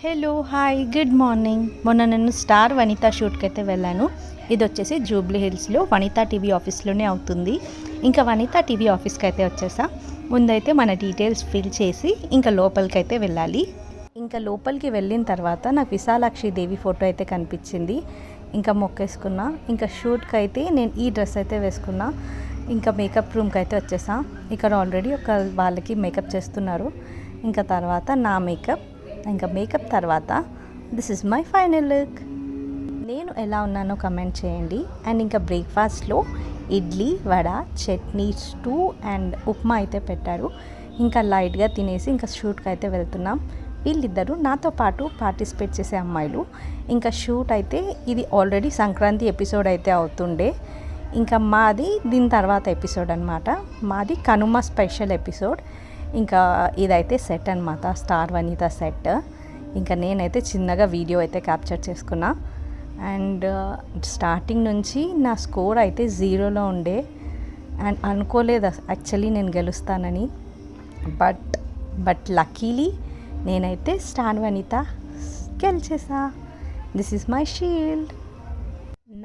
Hello hi good morning. మొన్న నేను star వనిత షూట్కి అయితే వెళ్ళాను. ఇది వచ్చేసి జూబ్లీ హిల్స్లో వనితా టీవీ ఆఫీస్లోనే అవుతుంది. ఇంకా వనితా టీవీ ఆఫీస్కి అయితే వచ్చేసా. ముందైతే మన డీటెయిల్స్ ఫిల్ చేసి ఇంకా లోపలికి అయితే వెళ్ళాలి. ఇంకా లోపలికి వెళ్ళిన తర్వాత నాకు విశాలాక్షి దేవి ఫోటో అయితే కనిపించింది. ఇంకా మొక్కేసుకున్నా. ఇంకా షూట్కి అయితే నేను ఈ డ్రెస్ అయితే వేసుకున్నా. ఇంకా మేకప్ రూమ్కి అయితే వచ్చేసా. ఇక్కడ ఆల్రెడీ ఒక వాళ్ళకి మేకప్ చేస్తున్నారు. ఇంకా తర్వాత నా మేకప్, ఇంకా మేకప్ తర్వాత this is my final look. నేను ఎలా ఉన్నానో కమెంట్ చేయండి. అండ్ ఇంకా బ్రేక్ఫాస్ట్లో ఇడ్లీ, వడ, చట్నీ, స్టూ అండ్ ఉప్మా అయితే పెట్టారు. ఇంకా లైట్గా తినేసి ఇంకా షూట్కి అయితే వెళ్తున్నాం. వీళ్ళిద్దరూ నాతో పాటు పార్టిసిపేట్ చేసే అమ్మాయిలు. ఇంకా షూట్ అయితే ఇది ఆల్రెడీ సంక్రాంతి ఎపిసోడ్ అయితే అవుతుండే. ఇంకా మాది దీని తర్వాత ఎపిసోడ్ అనమాట. మాది కనుమ స్పెషల్ ఎపిసోడ్. ఇంకా ఇదైతే సెట్ అనమాట, స్టార్ వనిత సెట్. ఇంకా నేనైతే చిన్నగా వీడియో అయితే క్యాప్చర్ చేసుకున్నా. అండ్ స్టార్టింగ్ నుంచి నా స్కోర్ అయితే 0లో ఉండే. అండ్ అనుకోలేదు యాక్చువల్లీ నేను గెలుస్తానని. బట్ లక్కీలీ నేనైతే స్టార్ వనిత గెలిచేసా. This is my shield.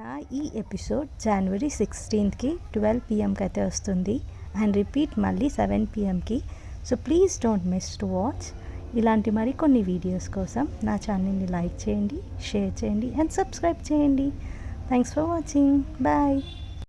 నా ఈ ఎపిసోడ్ జనవరి 16కి 12 PM అయితే వస్తుంది. అండ్ రిపీట్ మళ్ళీ 7 PMకి. So please don't miss to watch. ఇలాంటి మరికొన్ని వీడియోస్ కోసం నా ఛానల్ని లైక్ చేయండి, షేర్ చేయండి అండ్ సబ్స్క్రైబ్ చేయండి. Thanks for watching. బాయ్.